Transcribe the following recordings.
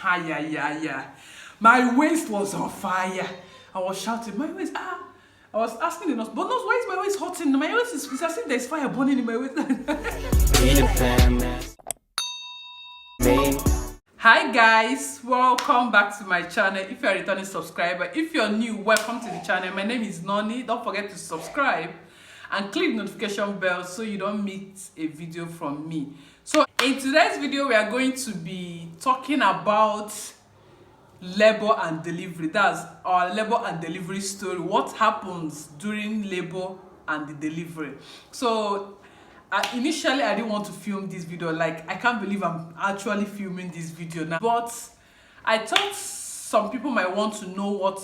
Ah, yeah, yeah, yeah. My waist was on fire. I was shouting, my waist, ah. I was asking the nurse, but nurse, why is my waist hot? My waist is, it's as if there's fire burning in my waist. Hi guys, welcome back to my channel. If you're a returning subscriber, if you're new, welcome to the channel. My name is Nonnie. Don't forget to subscribe and click the notification bell so you don't miss a video from me. So in today's video, we are going to be talking about labor and delivery. That's our labor and delivery story. What happens during labor and the delivery. So initially I didn't want to film this video. Like, I can't believe I'm actually filming this video now, but I thought some people might want to know what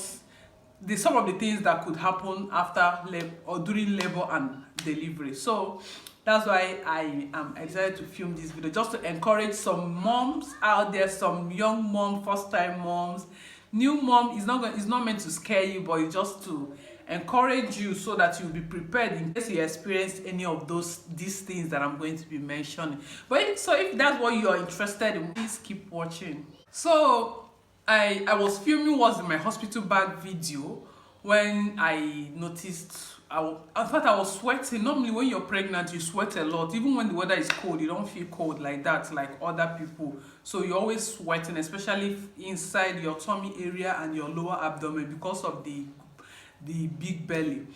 some of the things that could happen after labor or during labor and delivery. So that's why I decided to film this video, just to encourage some moms out there, some young moms, first-time moms, new mom. It's not meant to scare you, but it's just to encourage you so that you'll be prepared in case you experience any of these things that I'm going to be mentioning. But so if that's what you are interested in, please keep watching. So I was filming what's in my hospital bag video when I noticed in fact I was sweating. Normally when you're pregnant you sweat a lot. Even when the weather is cold, you don't feel cold like that like other people. So you're always sweating, especially inside your tummy area and your lower abdomen because of the big belly.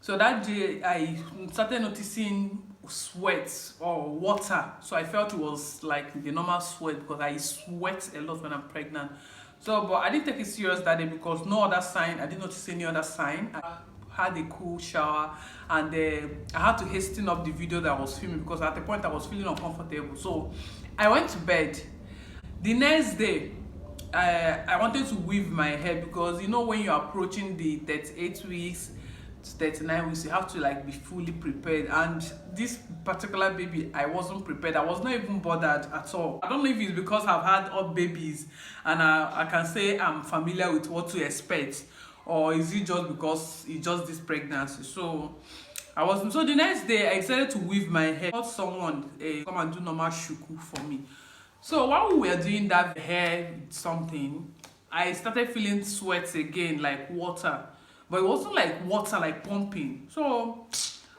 So that day I started noticing sweat or water. So I felt it was like the normal sweat because I sweat a lot when I'm pregnant. So but I didn't take it serious that day because no other sign. I didn't notice any other sign. I had a cool shower and I had to hasten up the video that I was filming because at the point I was feeling uncomfortable. So I went to bed. The next day I wanted to weave my hair because you know when you're approaching the 38 weeks to 39 weeks, you have to like be fully prepared, and this particular baby I wasn't prepared. I was not even bothered at all. I don't know if it's because I've had all babies and I can say I'm familiar with what to expect, or is it just because it's just this pregnancy. So I wasn't. So the next day I decided to weave my hair. I got someone come and do normal shuku for me. So while we were doing that hair something, I started feeling sweat again, like water. But it wasn't like water, like pumping. So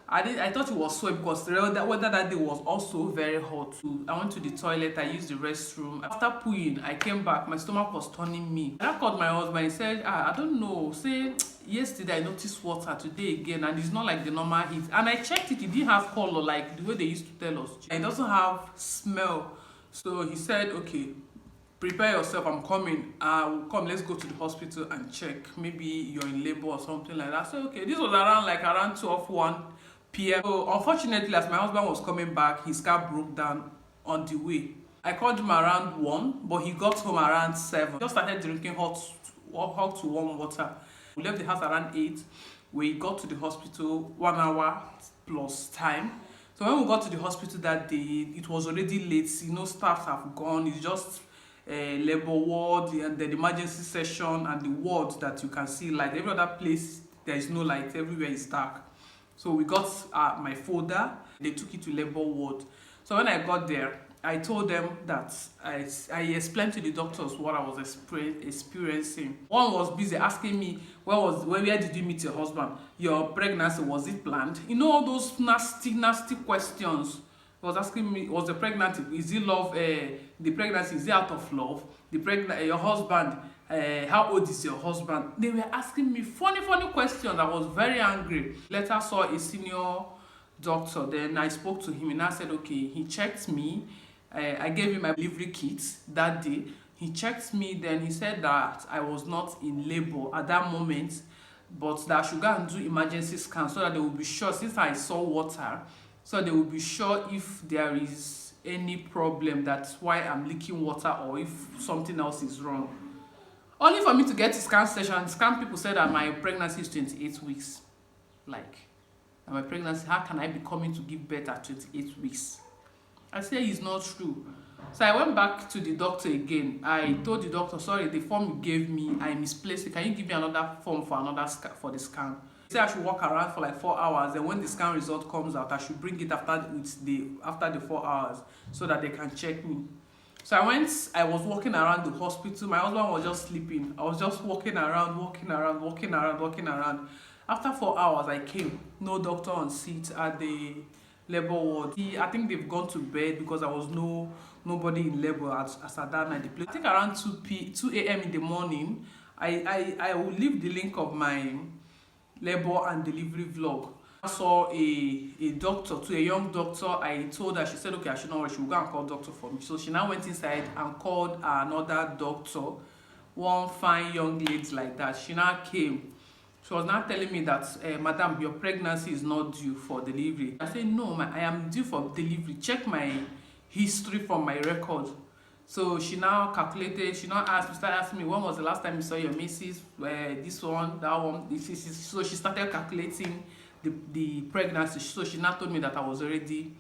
I thought it was sweat because the weather that day was also very hot too. I went to the toilet, I used the restroom. After pooing, I came back, my stomach was turning me. And I called my husband, he said, I don't know, say yesterday I noticed water, today again, and it's not like the normal heat. And I checked it didn't have color like the way they used to tell us. It doesn't have smell. So he said, okay, prepare yourself, I'm coming. Come, let's go to the hospital and check. Maybe you're in labor or something like that. So okay, this was around 12:01 p.m. So unfortunately, as my husband was coming back, his car broke down on the way. I called him around 1, but he got home around 7. Just started drinking hot to warm water. We left the house around 8. We got to the hospital 1 hour plus time. So when we got to the hospital that day, it was already late. You know, staffs have gone. It's just labor ward and the emergency session and the ward that you can see light. Every other place there is no light. Everywhere is dark. So we got my folder. They took it to labor ward. So when I got there, I told them that I explained to the doctors what I was experiencing. One was busy asking me, where did you meet your husband? Your pregnancy, was it planned? You know, all those nasty questions. He was asking me, was the pregnancy, is it love, the pregnancy, is it out of love? Your husband, how old is your husband? They were asking me funny questions. I was very angry. Later saw a senior doctor. Then I spoke to him and I said, okay, he checked me. I gave him my delivery kit that day. He checked me, then he said that I was not in labor at that moment, but that I should go and do emergency scan so that they will be sure, since I saw water, so they will be sure if there is any problem, that's why I'm leaking water, or if something else is wrong. Only for me to get to scan session, scan people said that my pregnancy is 28 weeks. Like, my pregnancy, how can I be coming to give birth at 28 weeks? I said it's not true. So I went back to the doctor again. I told the doctor, sorry, the form you gave me, I misplaced it. Can you give me another form for the scan? He said I should walk around for like 4 hours. Then when the scan result comes out, I should bring it after the 4 hours so that they can check me. So I was walking around the hospital. My husband was just sleeping. I was just walking around, walking around, walking around, walking around. After 4 hours, I came. No doctor on seat at the labor ward. I think they've gone to bed because there was nobody in labor as at that night. I think around 2 a.m. in the morning, I will leave the link of my labor and delivery vlog. I saw a doctor, to a young doctor. I told her, she said, okay, I should not worry, she will go and call doctor for me. So she now went inside and called another doctor, one fine young lady like that. She now came. She was now telling me that, madam, your pregnancy is not due for delivery. I said, no, I am due for delivery. Check my history from my record. So she now calculated, she now started asking me, when was the last time you saw your missus? This one, that one. So she started calculating the pregnancy. So she now told me that I was already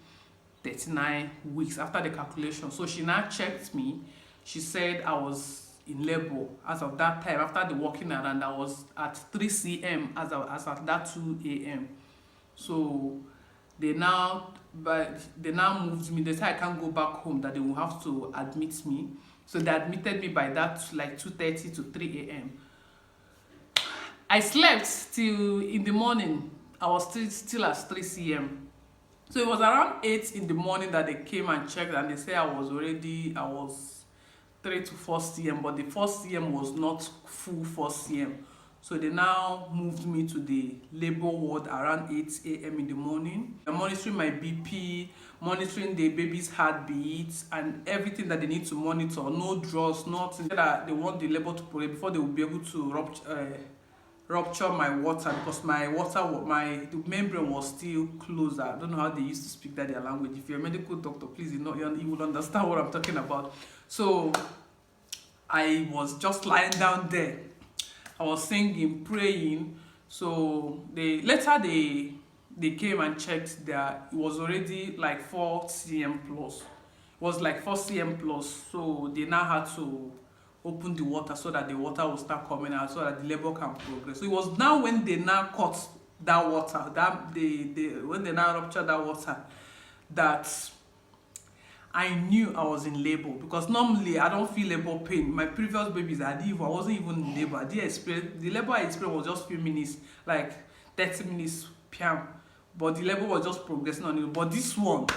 39 weeks after the calculation. So she now checked me. She said I was in labor as of that time. After the walking around, I was at 3 cm as at that 2 a.m. So they now moved me. They said I can't go back home, that they will have to admit me. So they admitted me by that like 2:30 to 3 a.m. I slept till in the morning. I was still at 3 cm. So it was around 8 in the morning that they came and checked, and they said I was 3 to 4 cm, but the 4 cm was not full 4 cm. So they now moved me to the labor ward around 8 a.m. in the morning. They're monitoring my BP, monitoring the baby's heartbeat, and everything that they need to monitor. No drugs, nothing. They want the labor to put it before they will be able to rupture my water, because the membrane was still closed. I don't know how they used to speak that their language. If you're a medical doctor, please, you will understand what I'm talking about. So I was just lying down there. I was singing, praying. So later they came and checked that it was already like 4 cm plus. It was like 4 cm plus. So they now had to open the water so that the water will start coming out, so that the labor can progress. So it was now when they now cut that water, when they now ruptured that water, that I knew I was in labor. Because normally I don't feel labor pain. My previous babies, I wasn't even in labor. The labor I experienced was just few minutes, like 30 minutes PM. But the labor was just progressing on it. But this one,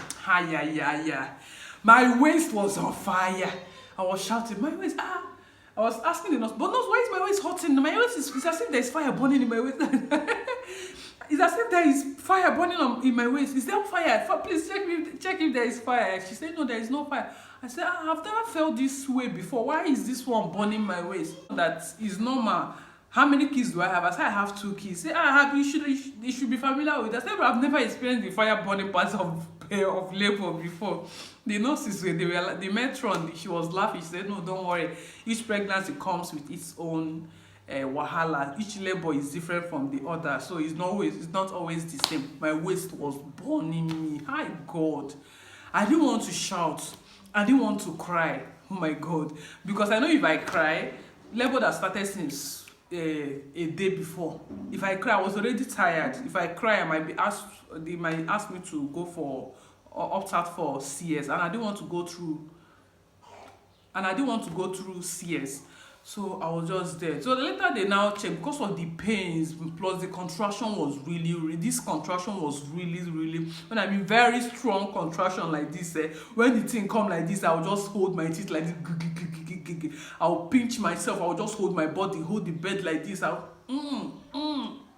my waist was on fire. I was shouting, my waist, I was asking the nurse, but nurse, why is my waist hurting? My waist is as if there's fire burning in my waist. It's as if there is fire burning in my waist. Is there fire? Please check if there is fire. She said, no, there is no fire. I said, I've never felt this way before. Why is this one burning my waist? That is normal. How many kids do I have? I said, I have 2 kids. Say, you should be familiar with that. I said, but I've never experienced the fire burning parts of labor before. The nurses, the matron, she was laughing. She said, no, don't worry. Each pregnancy comes with its own wahala. Each labor is different from the other, so it's not always the same. My waist was burning me. Hi God, I didn't want to shout. I didn't want to cry. Oh my God, because I know if I cry, labor that started since a day before. If I cry, I was already tired. If I cry, they might ask me to go for or opt out for CS, and I didn't want to go through CS. So I was just there. So later they now checked, because of the pains plus the contraction was really, when I mean very strong contraction like this, when the thing come like this, I would just hold my teeth like this. I will pinch myself. I will just hold my body, hold the bed like this.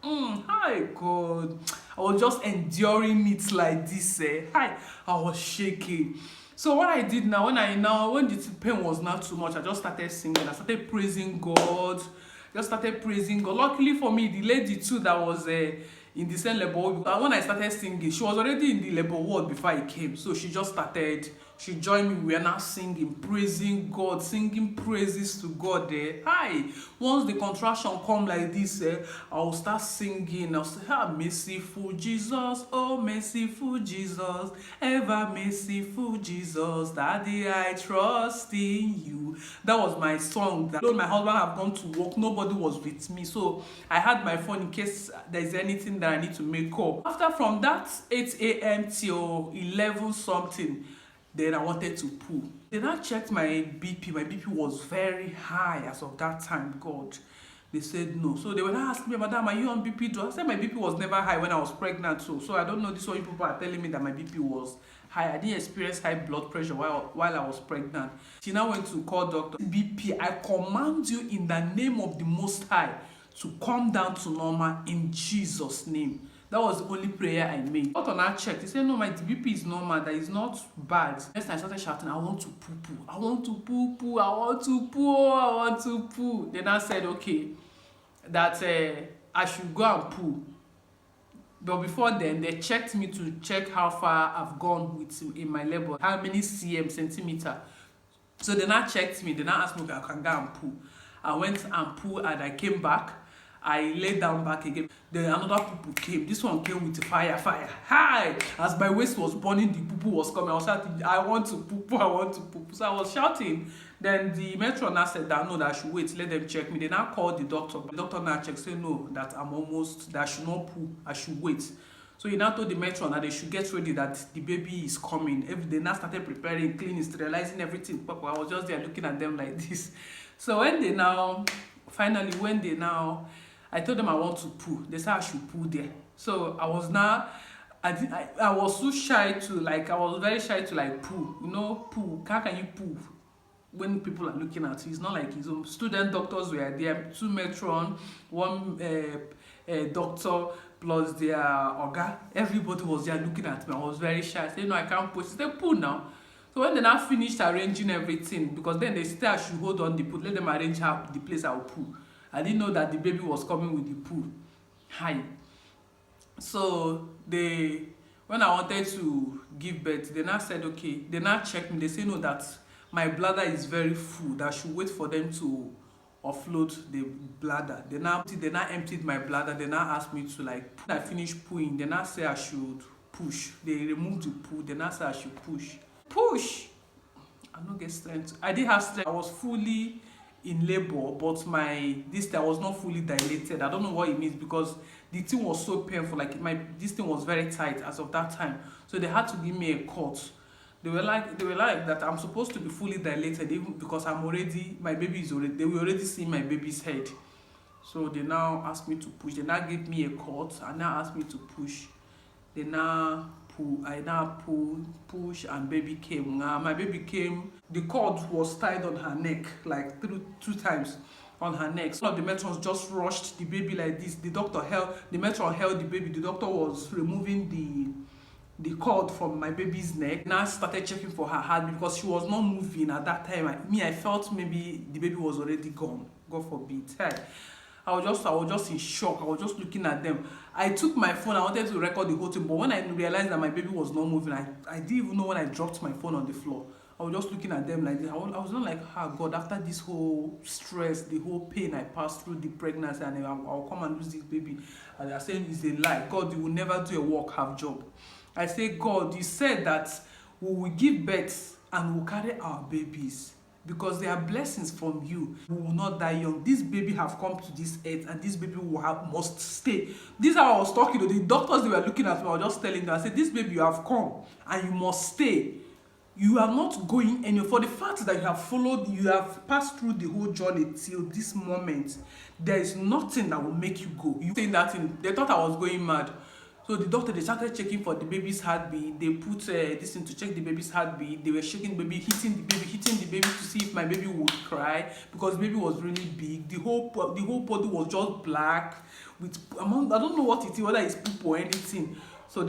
Hi God, I was just enduring it like this. I was shaking. So what I did now, when the pain was not too much, I just started singing. I started praising God. Luckily for me, the lady too that was in the same labor ward, when I started singing, she was already in the labor ward before I came. So she joined me. We are now singing, praising God, singing praises to God there. Once the contraction come like this, I will start singing. I'll say, merciful Jesus, oh merciful Jesus, ever merciful Jesus, Daddy, I trust in you. That was my song. Though my husband have gone to work, nobody was with me, so I had my phone in case there's anything that I need to make up. After from that 8 a.m. till 11 something, then I wanted to poo. They now checked my BP. My BP was very high as of that time. God, they said no. So they were not asking me, Madam, are you on EPIDURAL? I said my BP was never high when I was pregnant too. So I don't know, this one people are telling me that my BP was high. I didn't experience high blood pressure while I was pregnant. She now went to call doctor. BP, I command you in the name of the Most High to come down to normal in Jesus' name. That was the only prayer I made. Doctor now checked. He said, no, my BP is normal. That is not bad. Next time I started shouting, I want to poo-poo. I want to poo-poo. I want to poo. I want to poo. Then I said, okay, that I should go and poo. But before then, they checked me to check how far I've gone in my labor, how many centimeter. So they now checked me. They now asked me if I can go and poo. I went and poo, and I came back. I laid down back again. Then another poo came. This one came with fire. Hi! As my waist was burning, the poo was coming. I was shouting, I want to poo. I want to poo. So I was shouting. Then the matron now said that no, that I should wait, let them check me. They now called the doctor. The doctor now checked, say no, that I should not poo, I should wait. So he now told the matron that they should get ready, that the baby is coming. They now started preparing, cleaning, sterilizing everything. I was just there looking at them like this. So when they now, I told them I want to poo. They said I should poo there. So I was now, I was so shy to I was very shy to poo. You know, poo. How can you poo when people are looking at you? It's not like his own. Student doctors were there, 2 matron, 1 doctor plus their oga. Everybody was there looking at me. I was very shy. I said, no, I can't poo. She said, poo now. So when they now finished arranging everything, because then they said I should hold on the poo, let them arrange the place I will poo. I didn't know that the baby was coming with the poo. Hi. So when I wanted to give birth, they now said, okay, they now checked me. They say no, that my bladder is very full, that I should wait for them to offload the bladder. They now emptied my bladder. They now asked me to when I finished pooing, they now say I should push. They removed the poo. They now say I should push. Push! I don't get strength. I didn't have strength. I was fully in labor, but I was not fully dilated. I don't know what it means, because the thing was so painful. This thing was very tight as of that time. So they had to give me a cut. They were like that I'm supposed to be fully dilated, even because my baby is already, they were already seeing my baby's head. So they now asked me to push. They now gave me a cut and now asked me to push. They now pull. I now push, and baby came. My baby came. The cord was tied on her neck, two times on her neck. So the matrons just rushed the baby like this. The matron held the baby. The doctor was removing the cord from my baby's neck. Now I started checking for her heart, because she was not moving at that time. I felt maybe the baby was already gone. God forbid. I was just in shock. I was just looking at them. I took my phone. I wanted to record the whole thing, but when I realized that my baby was not moving, I didn't even know when I dropped my phone on the floor. I was just looking at them like this. I was not like, God, after this whole stress, the whole pain I passed through the pregnancy, and I'll come and lose this baby. And they're saying it's a lie. God, you will never do a work, have job. I say, God, you said that we will give birth and we'll carry our babies, because they are blessings from you. We will not die young. This baby have come to this earth, and this baby must stay. This is how I was talking to the doctors. They were looking at me. I was just telling them, I said, this baby, you have come and you must stay. You are not going anywhere. For the fact that you have passed through the whole journey till this moment, there is nothing that will make you go. You saying that thing, they thought I was going mad. So the doctor, they started checking for the baby's heartbeat. They put this in to check the baby's heartbeat. They were shaking the baby, hitting the baby to see if my baby would cry, because the baby was really big. The whole body was just black with I don't know what it is, whether it's poop or anything. So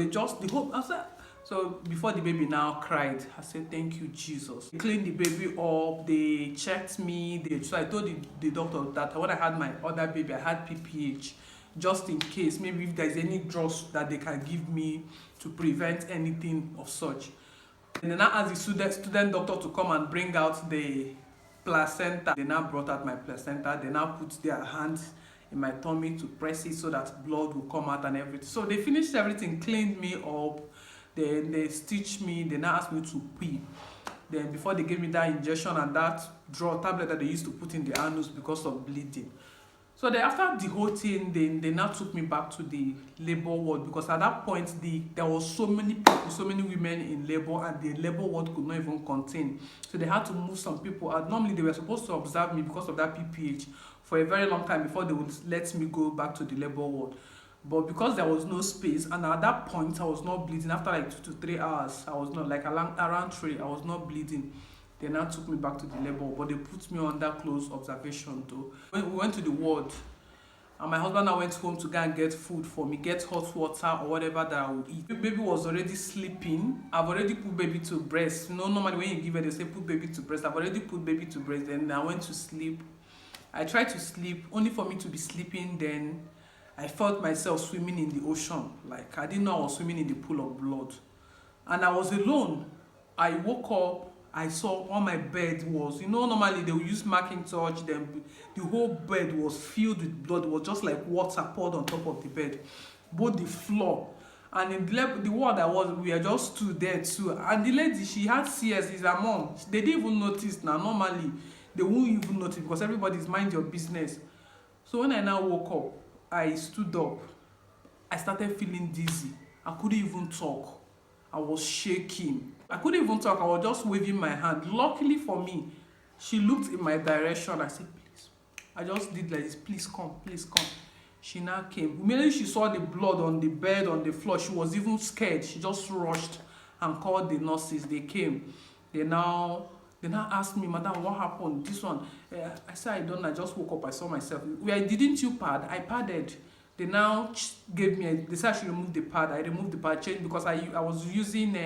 so before the baby now cried, I said, thank you, Jesus. They cleaned the baby up. They checked me. So I told the doctor that when I had my other baby, I had PPH. Just in case, maybe if there's any drugs that they can give me to prevent anything of such. And then I asked the student doctor to come and bring out the placenta. They now brought out my placenta. They now put their hands in my tummy to press it so that blood will come out and everything. So they finished everything, cleaned me up. Then they stitched me. They now asked me to pee. Then before they gave me that injection and that tablet that they used to put in the anus because of bleeding. So then after the whole thing, they now took me back to the labor ward, because at that point there was so many people, so many women in labor, and the labor ward could not even contain. So they had to move some people out. Normally they were supposed to observe me because of that PPH for a very long time before they would let me go back to the labor ward. But because there was no space, and at that point I was not bleeding, after like 2 to 3 hours, I was not, like around 3, I was not bleeding. They now took me back to the labor, but they put me under close observation though. When we went to the ward, and my husband now went home to go and get food for me, get hot water or whatever that I would eat. The baby was already sleeping. I've already put baby to breast. You know, normally when you give her, they say put baby to breast. I've already put baby to breast. Then I went to sleep. I tried to sleep, only for me to be sleeping. Then I felt myself swimming in the ocean. Like I didn't know I was swimming in the pool of blood. And I was alone. I woke up. I saw on my bed was, you know, normally they will use Macintosh, then the whole bed was filled with blood. It was just like water poured on top of the bed, both the floor and in the ward I was, we are just stood there too. And the lady, she had CS, is her mom. They didn't even notice. Now normally they won't even notice because everybody's mind your business. So when I now woke up, I stood up. I started feeling dizzy. I couldn't even talk. I was shaking. I couldn't even talk. I was just waving my hand. Luckily for me, she looked in my direction. I said, please. I just did like this. Please come. Please come. She now came. Immediately she saw the blood on the bed, on the floor. She was even scared. She just rushed and called the nurses. They came. They now asked me, Madam, what happened? This one. I said, I don't know. I just woke up. I saw myself. Didn't you pad? I padded. They now gave me, they said I should remove the pad. I removed the pad, changed, because I was using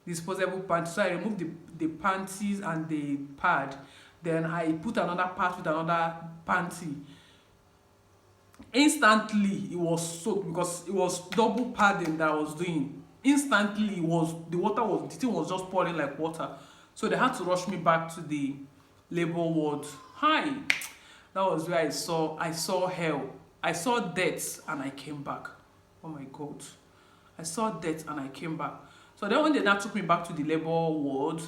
disposable panties. So I removed the panties and the pad. Then I put another pad with another panty. Instantly, it was soaked because it was double padding that I was doing. Instantly, the thing was just pouring like water. So they had to rush me back to the labor ward. Hi, that was where I saw hell. I saw death and I came back. Oh my God. I saw death and I came back. So then when they now took me back to the labor ward,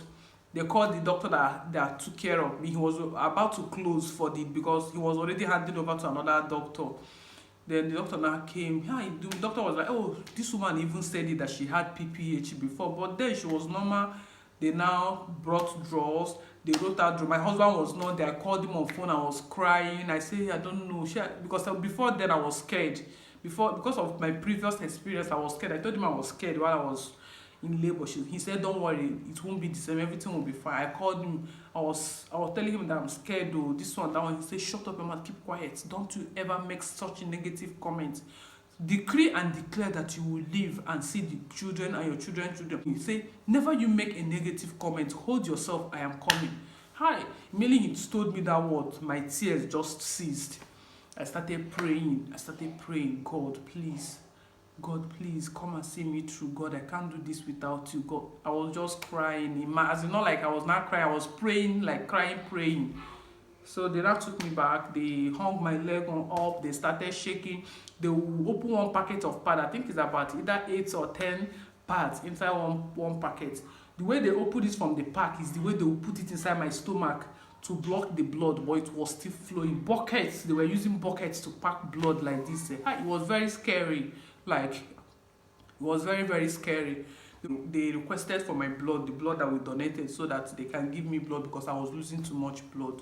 they called the doctor that took care of me. He was about to close because he was already handed over to another doctor. Then the doctor now came. Yeah, the doctor was like, oh, this woman even said it that she had PPH before, but then she was normal. They now brought drawers. They wrote out drawer. My husband was not there. I called him on phone. I was crying. I said, I don't know. Because before then I was scared. Because of my previous experience, I was scared. I told him I was scared while I was in labor. He said, don't worry, it won't be the same. Everything will be fine. I called him. I was telling him that I'm scared though. This one, that one. He said, shut up, Emma, keep quiet. Don't you ever make such a negative comment. Decree and declare that you will live and see the children and your children's children. You say, never you make a negative comment. Hold yourself, I am coming. Hi. Immediately he told me that word, my tears just ceased. I started praying. God, please come and see me through. God, I can't do this without you. God, I was just crying. As in, not like I was not crying, I was praying, like crying, praying. So they now took me back. They hung my leg on up. They started shaking. They will open one packet of pad. I think it's about either 8 or 10 pads inside one packet. The way they open it from the pack is the way they will put it inside my stomach to block the blood, but it was still flowing. Buckets. They were using buckets to pack blood like this. It was very scary. Like, it was very, very scary. They requested for my blood, the blood that we donated, so that they can give me blood because I was losing too much blood.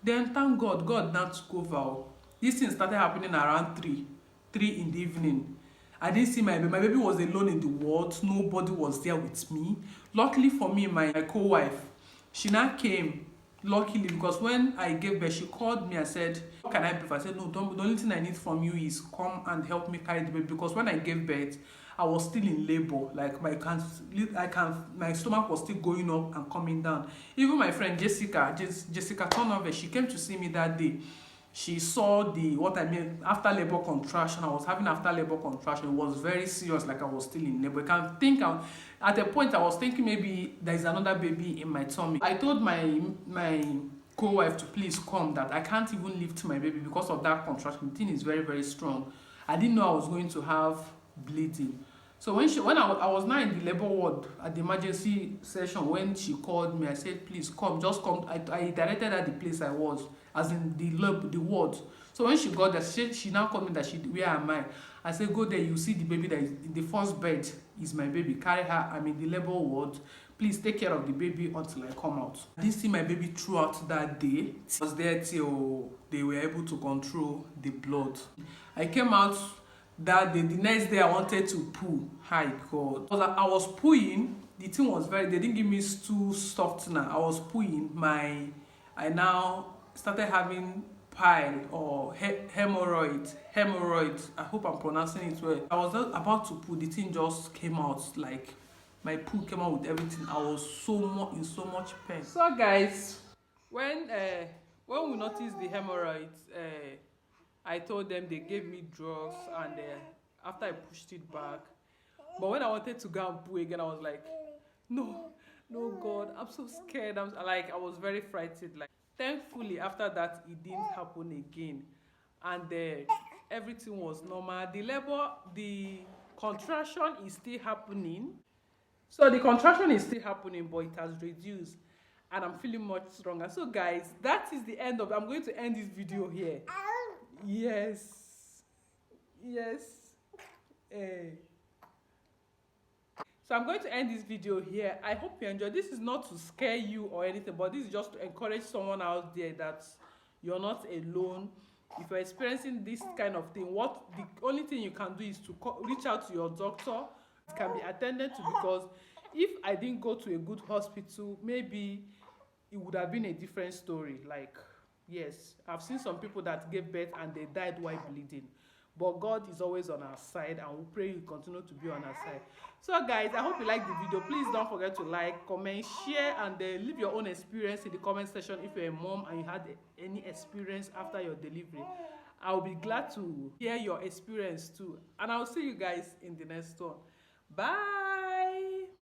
Then thank God, God now took over. This thing started happening around 3 in the evening. I didn't see my baby. My baby was alone in the ward. Nobody was there with me. Luckily for me, my co-wife, she now came. Luckily, because when I gave birth, she called me and said, what can I do? I said, no, the only thing I need from you is come and help me carry the baby. Because when I gave birth, I was still in labor. Like my stomach was still going up and coming down. Even my friend Jessica Turnover, she came to see me that day. She saw after labor contraction. I was having after labor contraction. It was very serious, like I was still in labor. You can think, at a point I was thinking maybe there is another baby in my tummy. I told my co-wife to please come, that I can't even lift my baby because of that contraction. The thing is very, very strong. I didn't know I was going to have bleeding. So when I was now in the labor ward at the emergency session, when she called me, I said, please come, just come. I directed her the place I was, as in the ward. So when she got there, she now called me that where am I? I said, go there, you see the baby that is in the first bed is my baby. Carry her, I'm in the labor ward. Please take care of the baby until I come out. I didn't see my baby throughout that day. I was there till they were able to control the blood. I came out that day. The next day I wanted to poo. Hi God. I was pooing. The thing was they didn't give me stool softener. I was pooing. I now started having pile or hemorrhoid. I hope I'm pronouncing it well. I was just about to poo. The thing just came out, like my poo came out with everything. I was in so much pain. So guys, when we noticed the hemorrhoids, I told them, they gave me drugs, and after I pushed it back. But when I wanted to go and poo again, I was like, no God, I'm so scared. I was very frightened. Like, thankfully after that it didn't happen again, and everything was normal. The contraction is still happening. So the contraction is still happening, but it has reduced, and I'm feeling much stronger. So guys, that is the end of I'm going to end this video here. Yes. So I'm going to end this video here. I hope you enjoyed. This is not to scare you or anything, but this is just to encourage someone out there that you're not alone. If you're experiencing this kind of thing, the only thing you can do is to reach out to your doctor. It can be attended to, because if I didn't go to a good hospital, maybe it would have been a different story. Like, yes, I've seen some people that gave birth and they died while bleeding. But God is always on our side, and we pray He continue to be on our side. So guys, I hope you like the video. Please don't forget to like, comment, share, and leave your own experience in the comment section. If you're a mom and you had any experience after your delivery, I'll be glad to hear your experience too. And I'll see you guys in the next one. Bye.